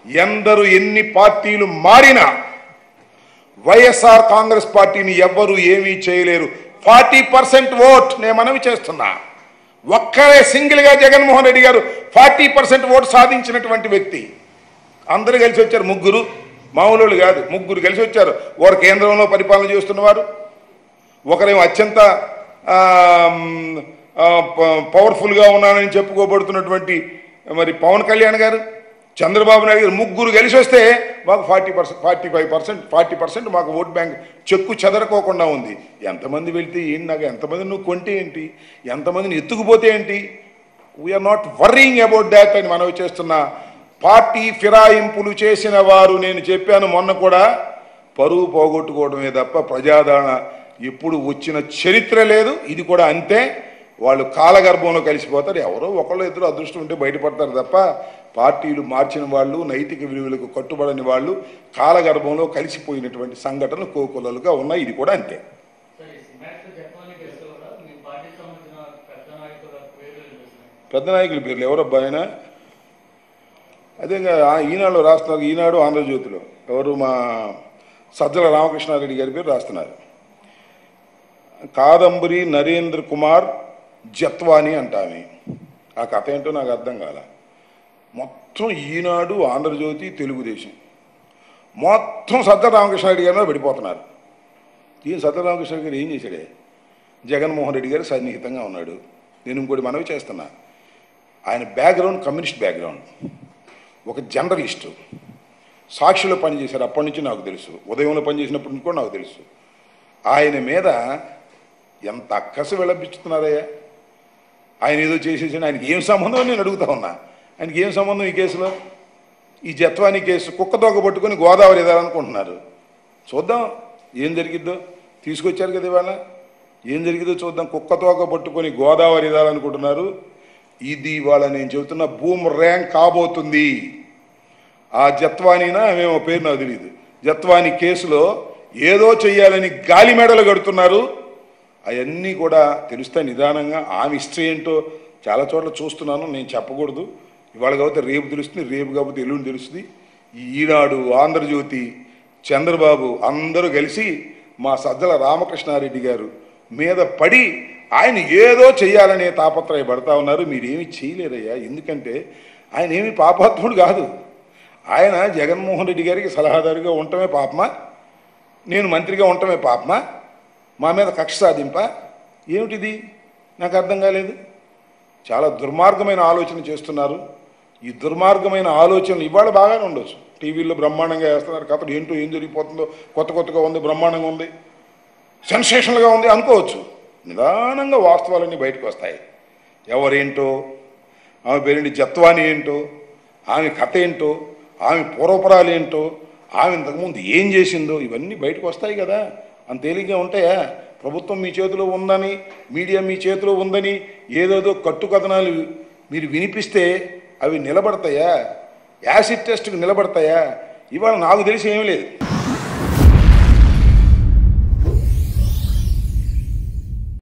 ఎందరు ఎన్ని పార్టీలు మారినా వైఎస్ఆర్ కాంగ్రెస్ పార్టీని ఎవ్వరూ ఏమీ చేయలేరు. 40% ఓట్ నేను మనవి చేస్తున్నా. ఒక్కరే సింగిల్గా జగన్మోహన్ రెడ్డి గారు 40% ఓటు సాధించినటువంటి వ్యక్తి. అందరూ కలిసి వచ్చారు, ముగ్గురు మామూలు కాదు, ముగ్గురు కలిసి వచ్చారు. వారు కేంద్రంలో పరిపాలన చేస్తున్నవారు, ఒకరేమో అత్యంత పవర్ఫుల్గా ఉన్నానని చెప్పుకోబడుతున్నటువంటి మరి పవన్ కళ్యాణ్ గారు, చంద్రబాబు నాయుడు గారు, ముగ్గురు కలిసి వస్తే మాకు 40% మాకు ఓట్ బ్యాంక్ చెక్కు చెదరకోకుండా ఉంది. ఎంతమంది వెళ్తే ఏంటి, నాకు ఎంతమంది నువ్వు కొంటే ఏంటి, ఎంతమందిని ఎత్తుకుపోతే ఏంటి, we are not worrying about that అని మనవి చేస్తున్నా. పార్టీ ఫిరాయింపులు చేసిన వారు, నేను చెప్పాను మొన్న కూడా, పరువు పోగొట్టుకోవడమే తప్ప ప్రజాదరణ ఎప్పుడు వచ్చిన చరిత్ర లేదు. ఇది కూడా అంతే. వాళ్ళు కాలగర్భంలో కలిసిపోతారు. ఎవరో ఒకళ్ళు ఇద్దరు అదృష్టం ఉంటే బయటపడతారు తప్ప పార్టీలు మార్చిన వాళ్ళు, నైతిక విలువలకు కట్టుబడని వాళ్ళు కాలగర్భంలో కలిసిపోయినటువంటి సంఘటనలు కోకొల్లలుగా ఉన్నాయి. ఇది కూడా అంతే. పెద్ద నాయకుల పేర్లు ఎవరబ్బా ఆయన? అదే ఈనాడులో రాస్తున్నారు, ఈనాడు ఆంధ్రజ్యోతిలో ఎవరు, మా సజ్జల రామకృష్ణారెడ్డి గారి పేరు రాస్తున్నారు. కాదంబరి నరేంద్ర కుమార్ జత్వాని అంటామి. ఆ కథ ఏంటో నాకు అర్థం కాల. మొత్తం ఈనాడు, ఆంధ్రజ్యోతి, తెలుగుదేశం మొత్తం సజ్జల రామకృష్ణారెడ్డి గారి మీద పడిపోతున్నారు. ఈ సజ్జల రామకృష్ణారెడ్డి గారు ఏం చేశాడే? జగన్మోహన్ రెడ్డి గారు సన్నిహితంగా ఉన్నాడు. నేను ఇంకోటి మనవి చేస్తున్నా, ఆయన బ్యాక్గ్రౌండ్ కమ్యూనిస్ట్ బ్యాక్గ్రౌండ్, ఒక జర్నలిస్టు, సాక్షిలో పనిచేశారు. అప్పటి నుంచి నాకు తెలుసు, ఉదయంలో పనిచేసినప్పటి నుంచి కూడా నాకు తెలుసు. ఆయన మీద ఎంత అక్కసు విలపించుతున్నారయ్యా. ఆయన ఏదో చేసేసి ఆయనకి ఏం సంబంధం నేను అడుగుతా ఉన్నా. ఆయనకి ఏం సంబంధం ఈ కేసులో? ఈ జత్వానీ కేసు కుక్కతోక పట్టుకొని గోదావరి ఎదాలనుకుంటున్నారు. చూద్దాం ఏం జరిగిద్దో. తీసుకొచ్చారు కదా ఇవాళ, ఏం జరిగిద్దో చూద్దాం. కుక్కతోక పట్టుకొని గోదావరి ఎదాలనుకుంటున్నారు. ఇది ఇవాళ నేను చెబుతున్న బూమ్ ర్యాంక్ కాబోతుంది. ఆ జత్వానీనా మేము పేరు నాకు తెలియదు, జత్వానీ కేసులో ఏదో చెయ్యాలని గాలి మెడలు కడుతున్నారు. అవన్నీ కూడా తెలుస్తాయి నిదానంగా. ఆమె హిస్టరీ ఏంటో చాలా చోట్ల చూస్తున్నాను, నేను చెప్పకూడదు. ఇవాళ కాకపోతే రేపు తెలుస్తుంది, రేపు కాకపోతే ఎల్లుండి తెలుస్తుంది. ఈ ఈనాడు, ఆంధ్రజ్యోతి, చంద్రబాబు అందరూ కలిసి మా సజ్జల రామకృష్ణారెడ్డి గారు మీద పడి ఆయన ఏదో చెయ్యాలనే తాపత్రయపడతా ఉన్నారు. మీరేమీ చేయలేరయ్యా. ఎందుకంటే ఆయన ఏమి పాపాత్ముడు కాదు. ఆయన జగన్మోహన్ రెడ్డి గారికి సలహాదారుగా ఉండటమే పాపమా, నేను మంత్రిగా ఉండటమే పాపమా, మా మీద కక్ష సాధింపా, ఏమిటిది నాకు అర్థం కాలేదు. చాలా దుర్మార్గమైన ఆలోచన చేస్తున్నారు. ఈ దుర్మార్గమైన ఆలోచనలు ఇవాళ బాగానే ఉండొచ్చు, టీవీలో బ్రహ్మాండంగా వేస్తున్నారు. కాబట్టి ఏంటో ఏం జరిగిపోతుందో కొత్తగా ఉంది, బ్రహ్మాండంగా ఉంది, సెన్సేషనల్గా ఉంది అనుకోవచ్చు. నిదానంగా వాస్తవాలన్నీ బయటకు వస్తాయి. ఎవరేంటో, ఆమె పేరేంటి జత్వాని ఏంటో, ఆమె కథ ఏంటో, ఆమె పూర్వపరాలు ఏంటో, ఆమె ఇంతకుముందు ఏం చేసిందో ఇవన్నీ బయటకు వస్తాయి కదా. అంత తేలిగ్గా ఉంటాయా? ప్రభుత్వం మీ చేతిలో ఉందని, మీడియా మీ చేతిలో ఉందని ఏదేదో కట్టుకథనాలు మీరు వినిపిస్తే అవి నిలబడతాయా? యాసిడ్ టెస్ట్కి నిలబడతాయా? ఇవాళ నాకు తెలిసి ఏమీ లేదు.